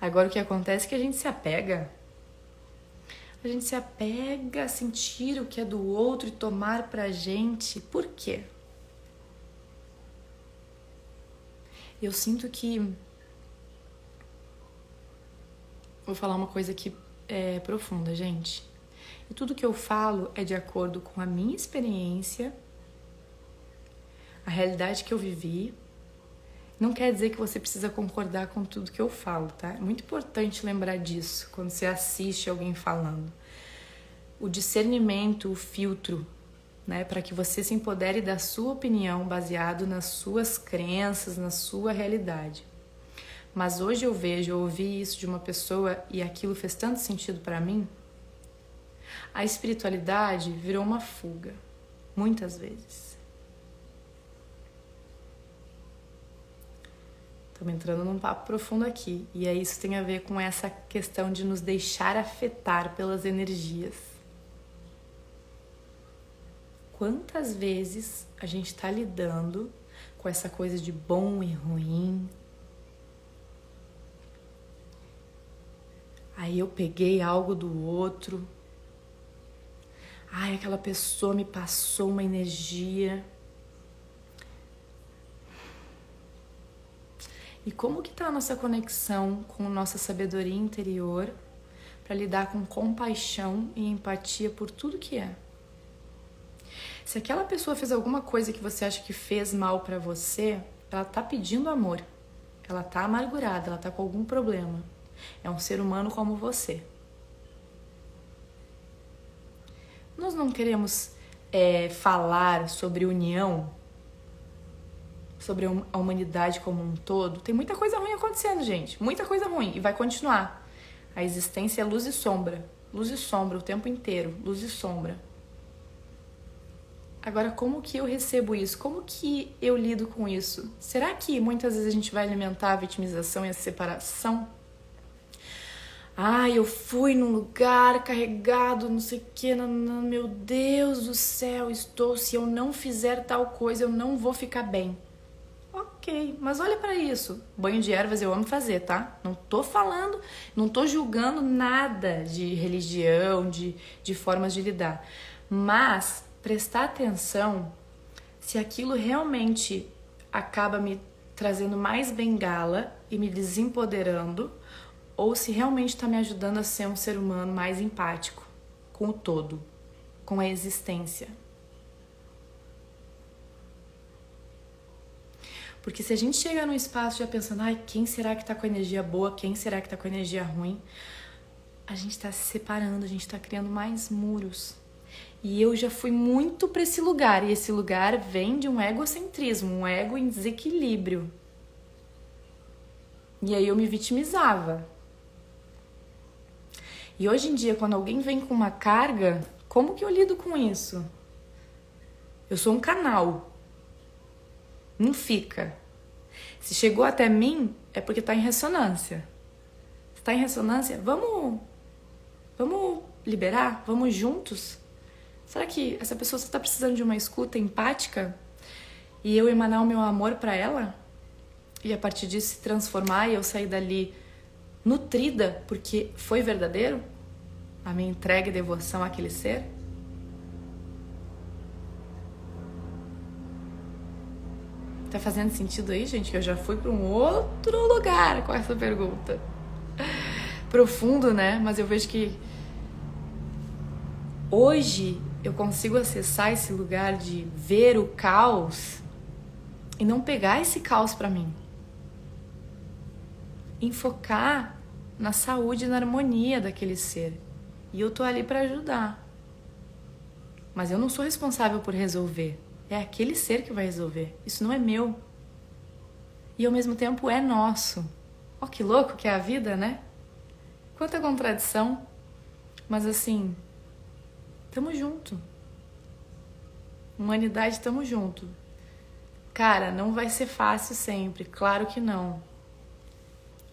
S1: Agora o que acontece é que a gente se apega. A gente se apega a sentir o que é do outro e tomar pra gente. Por quê? Eu sinto que... Vou falar uma coisa que é profunda, gente. E tudo que eu falo é de acordo com a minha experiência, a realidade que eu vivi. Não quer dizer que você precisa concordar com tudo que eu falo, tá? É muito importante lembrar disso quando você assiste alguém falando. O discernimento, o filtro, né? Para que você se empodere da sua opinião baseado nas suas crenças, na sua realidade. Mas hoje eu ouvi isso de uma pessoa e aquilo fez tanto sentido para mim. A espiritualidade virou uma fuga, muitas vezes. Estamos entrando num papo profundo aqui. E aí isso tem a ver com essa questão de nos deixar afetar pelas energias. Quantas vezes a gente está lidando com essa coisa de bom e ruim? Aí eu peguei algo do outro. Ai, aquela pessoa me passou uma energia. E como que tá a nossa conexão com nossa sabedoria interior para lidar com compaixão e empatia por tudo que é? Se aquela pessoa fez alguma coisa que você acha que fez mal para você, ela tá pedindo amor. Ela tá amargurada, ela tá com algum problema. É um ser humano como você. Nós não queremos falar sobre união, sobre a humanidade como um todo. Tem muita coisa ruim acontecendo, gente. Muita coisa ruim. E vai continuar. A existência é luz e sombra. Luz e sombra o tempo inteiro. Luz e sombra. Agora, como que eu recebo isso? Como que eu lido com isso? Será que muitas vezes a gente vai alimentar a vitimização e a separação? Ah, eu fui num lugar carregado, não sei o que, meu Deus do céu, se eu não fizer tal coisa, eu não vou ficar bem. Ok, mas olha pra isso. Banho de ervas eu amo fazer, tá? Não tô falando, não tô julgando nada de religião, de formas de lidar. Mas prestar atenção se aquilo realmente acaba me trazendo mais bengala e me desempoderando, ou se realmente está me ajudando a ser um ser humano mais empático com o todo, com a existência. Porque se a gente chega num espaço já pensando, ai, quem será que tá com energia boa, quem será que tá com energia ruim, a gente tá se separando, a gente tá criando mais muros. E eu já fui muito para esse lugar, e esse lugar vem de um egocentrismo, um ego em desequilíbrio. E aí eu me vitimizava. E hoje em dia, quando alguém vem com uma carga, como que eu lido com isso? Eu sou um canal. Não fica. Se chegou até mim, é porque tá em ressonância. Se tá em ressonância, vamos liberar? Vamos juntos? Será que essa pessoa só tá precisando de uma escuta empática? E eu emanar o meu amor pra ela? E a partir disso se transformar e eu sair dali nutrida porque foi verdadeiro? A minha entrega e devoção àquele ser? Tá fazendo sentido aí, gente? Que eu já fui para um outro lugar com essa pergunta. Profundo, né? Mas eu vejo que hoje eu consigo acessar esse lugar de ver o caos e não pegar esse caos pra mim. Enfocar na saúde e na harmonia daquele ser. E eu tô ali pra ajudar. Mas eu não sou responsável por resolver. É aquele ser que vai resolver. Isso não é meu. E ao mesmo tempo é nosso. Ó, que louco que é a vida, né? Quanta contradição. Mas assim, tamo junto. Humanidade, tamo junto. Cara, não vai ser fácil sempre. Claro que não.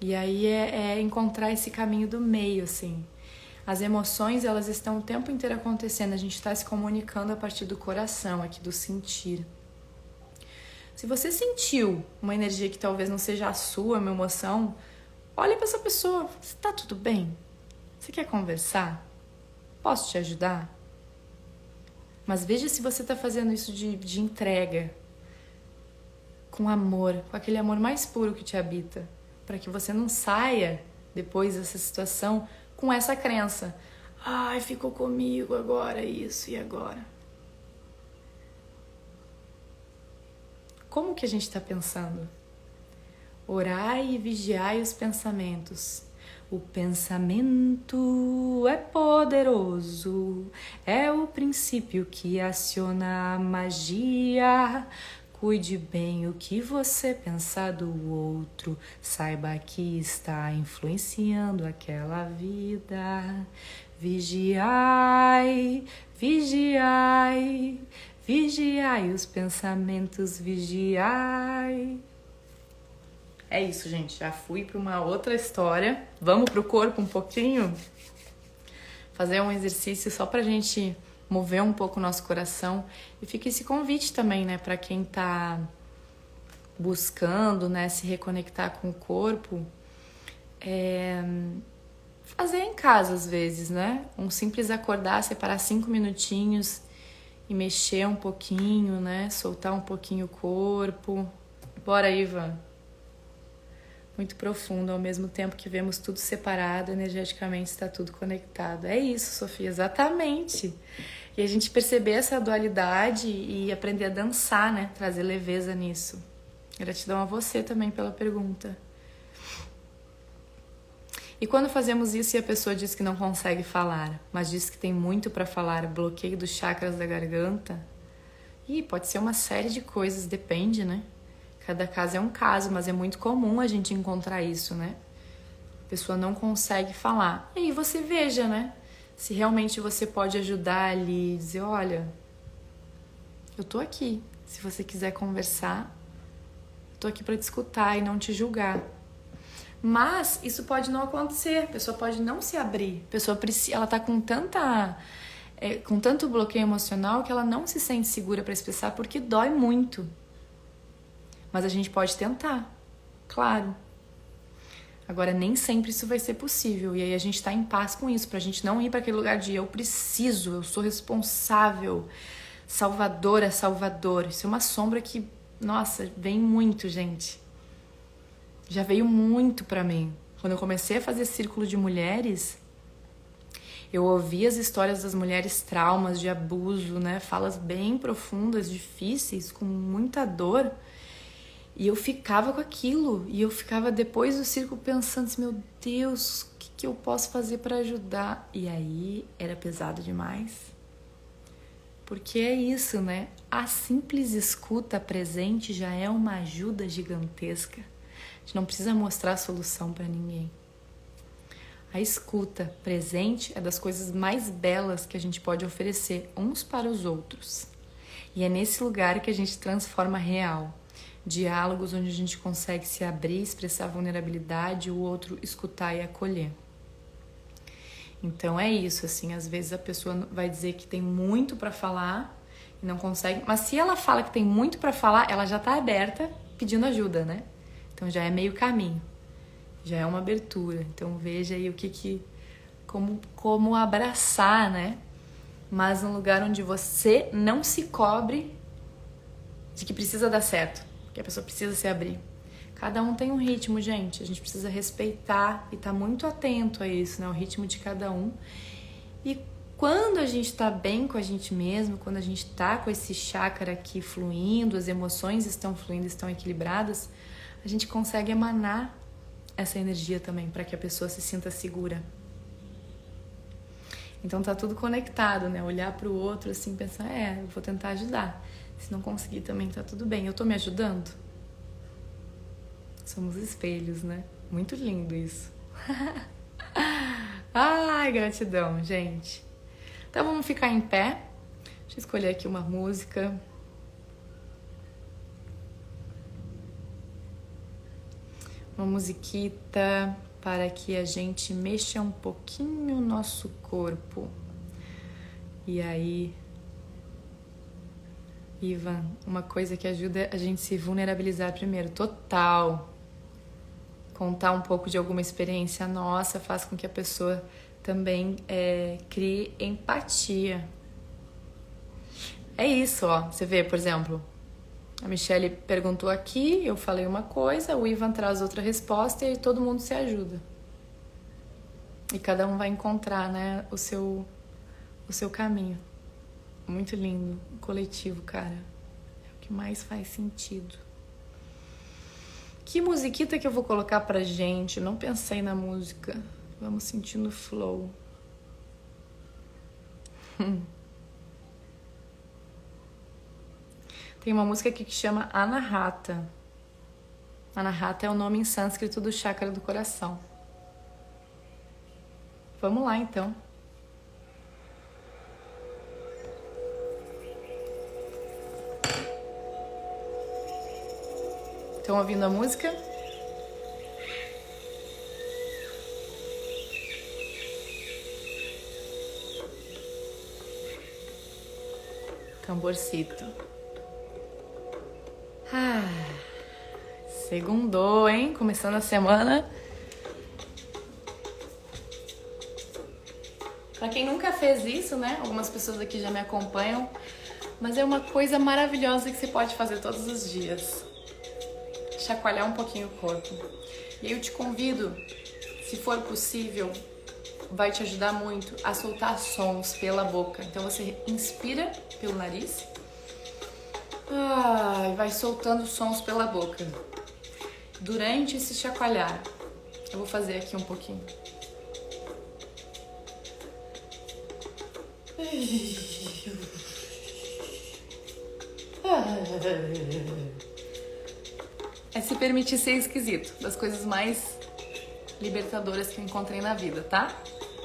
S1: E aí é encontrar esse caminho do meio, assim. As emoções, elas estão o tempo inteiro acontecendo. A gente está se comunicando a partir do coração, aqui do sentir. Se você sentiu uma energia que talvez não seja a sua, uma emoção, olhe para essa pessoa. Você tá tudo bem? Você quer conversar? Posso te ajudar? Mas veja se você tá fazendo isso de entrega, com amor, com aquele amor mais puro que te habita, para que você não saia depois dessa situação com essa crença. Ai, ficou comigo agora isso e agora. Como que a gente está pensando? Orai e vigiai os pensamentos. O pensamento é poderoso, é o princípio que aciona a magia. Cuide bem o que você pensar do outro, saiba que está influenciando aquela vida. Vigiai, vigiai, vigiai os pensamentos, vigiai. É isso, gente. Já fui para uma outra história. Vamos pro corpo um pouquinho? Fazer um exercício só pra gente mover um pouco o nosso coração. E fica esse convite também, né, para quem tá buscando, né, se reconectar com o corpo. fazer em casa às vezes, né? Um simples acordar, separar 5 minutinhos e mexer um pouquinho, né? Soltar um pouquinho o corpo. Bora, Ivan. Muito profundo, ao mesmo tempo que vemos tudo separado, energeticamente está tudo conectado. É isso, Sofia, exatamente. E a gente perceber essa dualidade e aprender a dançar, né? Trazer leveza nisso. Gratidão a você também pela pergunta. E quando fazemos isso e a pessoa diz que não consegue falar, mas diz que tem muito para falar, bloqueio dos chakras da garganta, pode ser uma série de coisas, depende, né? Cada caso é um caso, mas é muito comum a gente encontrar isso, né? A pessoa não consegue falar. E aí você veja, né? Se realmente você pode ajudar ali, dizer, olha, eu tô aqui. Se você quiser conversar, eu tô aqui para te escutar e não te julgar. Mas isso pode não acontecer, a pessoa pode não se abrir, a pessoa ela tá com tanto bloqueio emocional que ela não se sente segura para expressar porque dói muito. Mas a gente pode tentar, claro. Agora, nem sempre isso vai ser possível. E aí a gente tá em paz com isso, pra gente não ir para aquele lugar de eu preciso, eu sou responsável, salvadora, salvador. Isso é uma sombra que, nossa, vem muito, gente. Já veio muito pra mim. Quando eu comecei a fazer círculo de mulheres, eu ouvi as histórias das mulheres, traumas de abuso, né? Falas bem profundas, difíceis, com muita dor. E eu ficava com aquilo. E eu ficava depois do círculo pensando assim, meu Deus, o que eu posso fazer para ajudar? E aí era pesado demais. Porque é isso, né? A simples escuta presente já é uma ajuda gigantesca. A gente não precisa mostrar a solução para ninguém. A escuta presente é das coisas mais belas que a gente pode oferecer uns para os outros. E é nesse lugar que a gente transforma real. Diálogos onde a gente consegue se abrir, expressar vulnerabilidade, o outro escutar e acolher. Então é isso, assim, às vezes a pessoa vai dizer que tem muito para falar e não consegue, mas se ela fala que tem muito para falar, ela já tá aberta pedindo ajuda, né? Então já é meio caminho, já é uma abertura. Então veja aí como abraçar, né? Mas num lugar onde você não se cobre de que precisa dar certo, que a pessoa precisa se abrir. Cada um tem um ritmo, gente. A gente precisa respeitar e estar muito atento a isso, né? O ritmo de cada um. E quando a gente está bem com a gente mesmo, quando a gente está com esse chakra aqui fluindo, as emoções estão fluindo, estão equilibradas, a gente consegue emanar essa energia também para que a pessoa se sinta segura. Então tá tudo conectado, né? Olhar para o outro assim, pensar, eu vou tentar ajudar. Se não conseguir também tá tudo bem. Eu tô me ajudando? Somos espelhos, né? Muito lindo isso. Ai, gratidão, gente. Então vamos ficar em pé. Deixa eu escolher aqui uma música. Uma musiquita para que a gente mexa um pouquinho o nosso corpo. E aí, Ivan, uma coisa que ajuda a gente se vulnerabilizar primeiro, total. Contar um pouco de alguma experiência nossa faz com que a pessoa também crie empatia. É isso, ó. Você vê, por exemplo, a Michelle perguntou aqui, eu falei uma coisa, o Ivan traz outra resposta e aí todo mundo se ajuda. E cada um vai encontrar, né, o seu caminho. Muito lindo. O coletivo, cara. É o que mais faz sentido. Que musiquita que eu vou colocar pra gente? Não pensei na música. Vamos sentindo o flow. Tem uma música aqui que chama Anahata. Anahata é o nome em sânscrito do chakra do coração. Vamos lá, então. Estão ouvindo a música? Tamborcito. Segundou, hein? Começando a semana Pra quem nunca fez isso, né? Algumas pessoas aqui já me acompanham, mas é uma coisa maravilhosa que você pode fazer todos os dias. Chacoalhar um pouquinho o corpo. E eu te convido, se for possível, vai te ajudar muito a soltar sons pela boca. Então você inspira pelo nariz e vai soltando sons pela boca. Durante esse chacoalhar, eu vou fazer aqui um pouquinho. É se permitir ser esquisito, das coisas mais libertadoras que eu encontrei na vida, tá?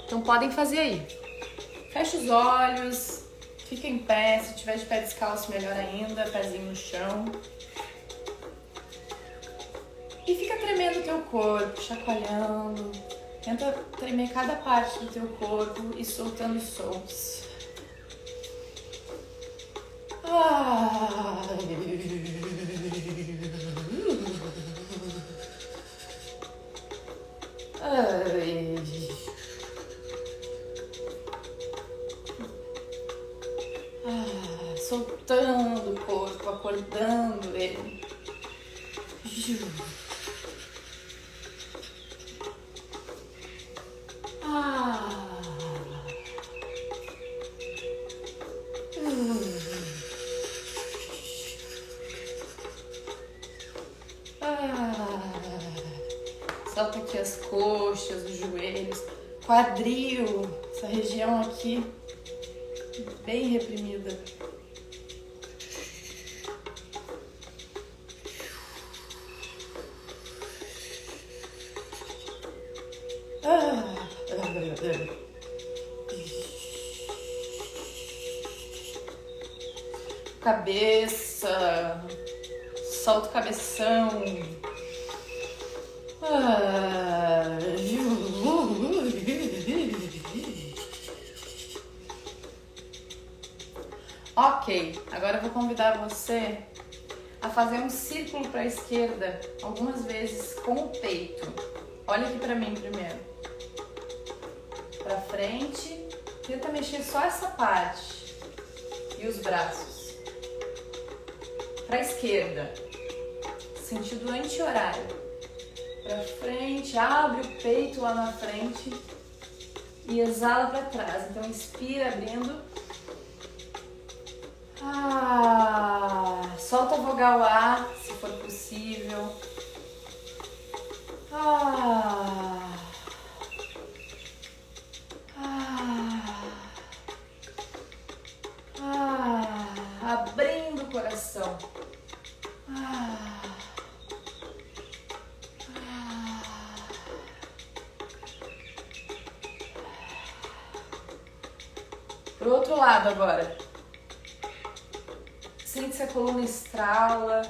S1: Então podem fazer aí. Fecha os olhos, fica em pé, se tiver de pé descalço melhor ainda, pezinho no chão. E fica tremendo o teu corpo, chacoalhando. Tenta tremer cada parte do teu corpo e soltando sons. Soltando o corpo, acordando ele. Solta aqui as coxas, os joelhos, quadril, essa região aqui bem reprimida. Cabeça, solta o cabeção. Ok, agora eu vou convidar você a fazer um círculo para a esquerda algumas vezes com o peito. Olha aqui para mim primeiro. Para frente, tenta mexer só essa parte e os braços. Para a esquerda, sentido anti-horário. Para frente, abre o peito lá na frente e exala para trás. Então inspira abrindo. Solta a vogal A, se for possível. Abrindo o coração. Pro outro lado agora. Sente se a coluna estrala.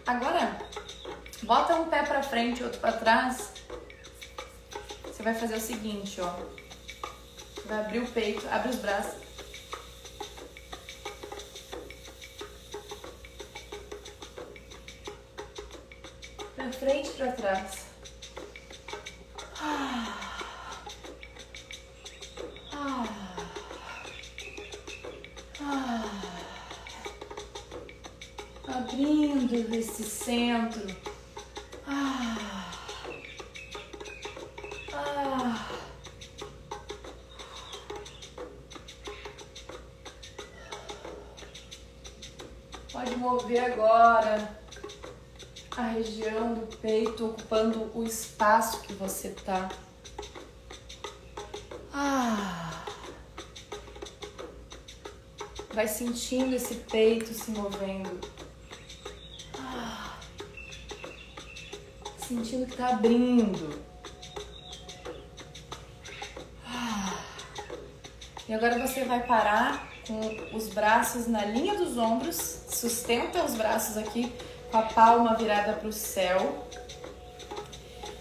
S1: Agora, bota um pé pra frente e outro pra trás. Você vai fazer o seguinte, ó. Você vai abrir o peito, abre os braços. Pra frente e pra trás. Abrindo esse centro. Pode mover agora a região do peito, ocupando o espaço que você tá. Vai sentindo esse peito se movendo. Sentindo que tá abrindo. E agora você vai parar com os braços na linha dos ombros, sustenta os braços aqui com a palma virada para o céu.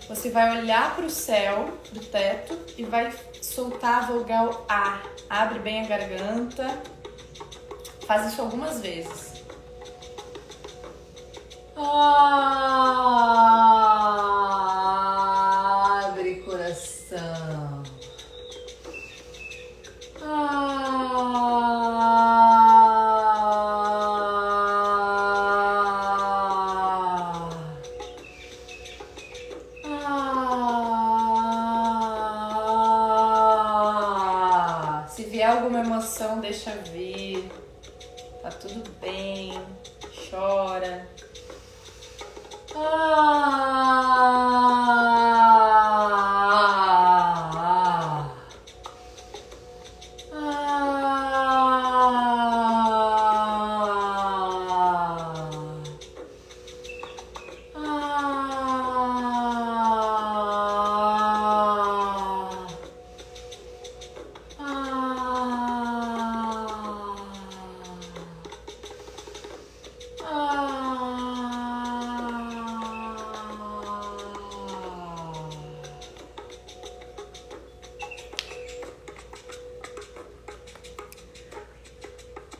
S1: Você vai olhar para o céu, para o teto, e vai soltar a vogal A. Abre bem a garganta. Faz isso algumas vezes. Abre coração. Se vier alguma emoção, deixa vir. Tá tudo bem. Chora.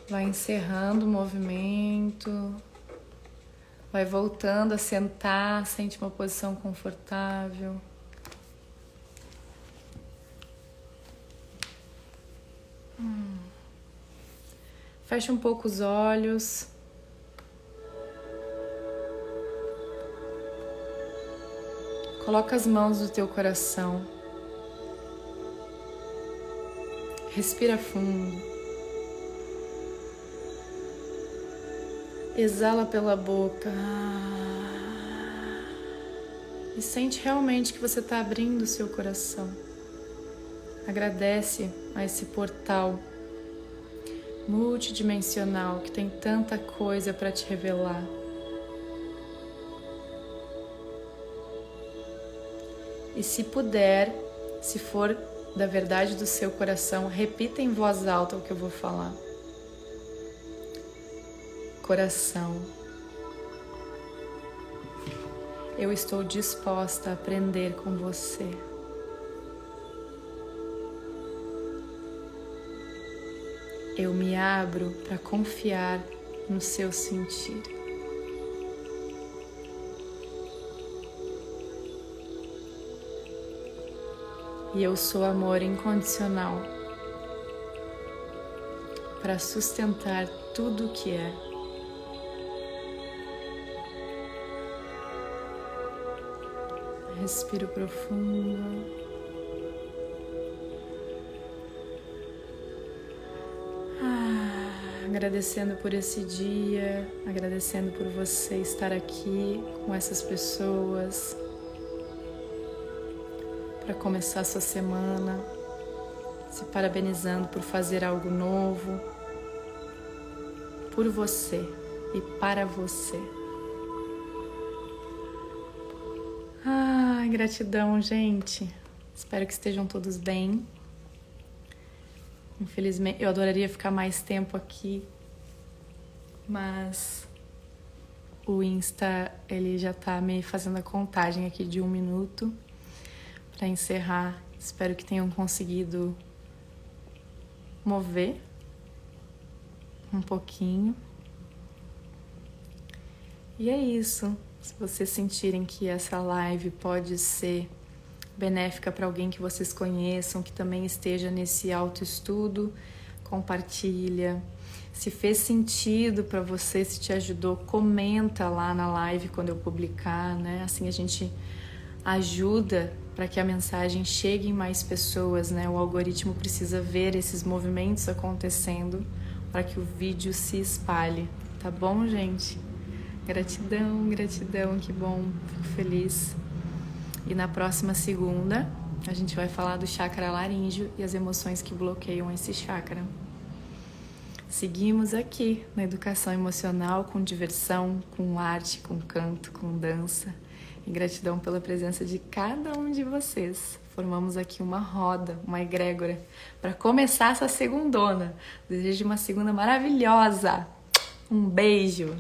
S1: Vai encerrando o movimento, vai voltando a sentar, sente uma posição confortável. Fecha um pouco os olhos. Coloca as mãos no teu coração. Respira fundo. Exala pela boca. E sente realmente que você está abrindo o seu coração. Agradece a esse portal multidimensional que tem tanta coisa para te revelar. E se puder, se for da verdade do seu coração, repita em voz alta o que eu vou falar. Coração, eu estou disposta a aprender com você. Eu me abro para confiar no seu sentir. E eu sou amor incondicional para sustentar tudo o que é. Respiro profundo. Agradecendo por esse dia, agradecendo por você estar aqui com essas pessoas para começar a sua semana, se parabenizando por fazer algo novo, por você e para você. Gratidão, gente. Espero que estejam todos bem. Infelizmente, eu adoraria ficar mais tempo aqui, mas o Insta, ele já tá me fazendo a contagem aqui de 1 minuto para encerrar. Espero que tenham conseguido mover um pouquinho. E é isso. Se vocês sentirem que essa live pode ser benéfica para alguém que vocês conheçam, que também esteja nesse autoestudo, compartilha. Se fez sentido para você, se te ajudou, comenta lá na live quando eu publicar, né? Assim a gente ajuda para que a mensagem chegue em mais pessoas, né? O algoritmo precisa ver esses movimentos acontecendo para que o vídeo se espalhe, tá bom, gente? Gratidão, gratidão, que bom, fico feliz. E na próxima segunda, a gente vai falar do chakra laríngeo e as emoções que bloqueiam esse chakra. Seguimos aqui na educação emocional com diversão, com arte, com canto, com dança. E gratidão pela presença de cada um de vocês. Formamos aqui uma roda, uma egrégora, para começar essa segundona. Desejo uma segunda maravilhosa. Um beijo!